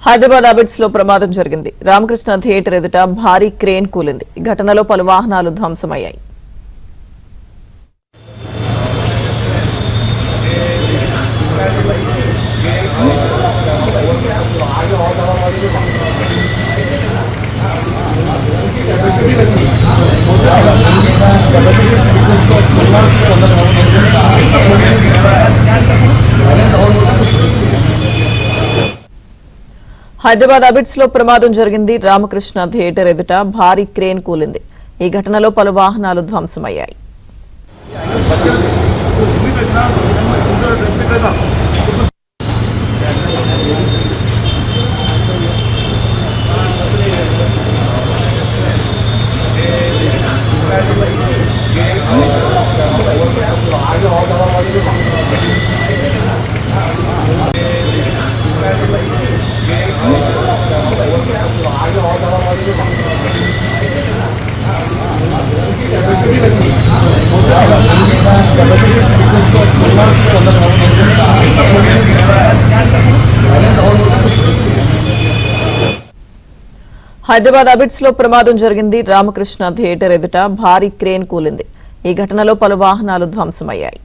హైదరాబాద్ అబిడ్స్ లో ప్రమాదం జరిగింది. రామకృష్ణ థియేటర్ ఎదుట భారీ క్రేన్ కూలింది. ఈ ఘటనలో పలు వాహనాలు ధ్వంసమయ్యాయి. హైదరాబాద్ అబిడ్స్ లో ప్రమాదం జరిగింది. రామకృష్ణ థియేటర్ ఎదుట భారీ క్రేన్ కూలింది. ఈ ఘటనలో పలు వాహనాలు ధ్వంసమయ్యాయి. హైదరాబాద్ అబిడ్స్ లో ప్రమాదం జరిగింది. రామకృష్ణ థియేటర్ ఎదుట భారీ క్రేన్ కూలింది. ఈ ఘటనలో పలు వాహనాలు ధ్వంసమయ్యాయి.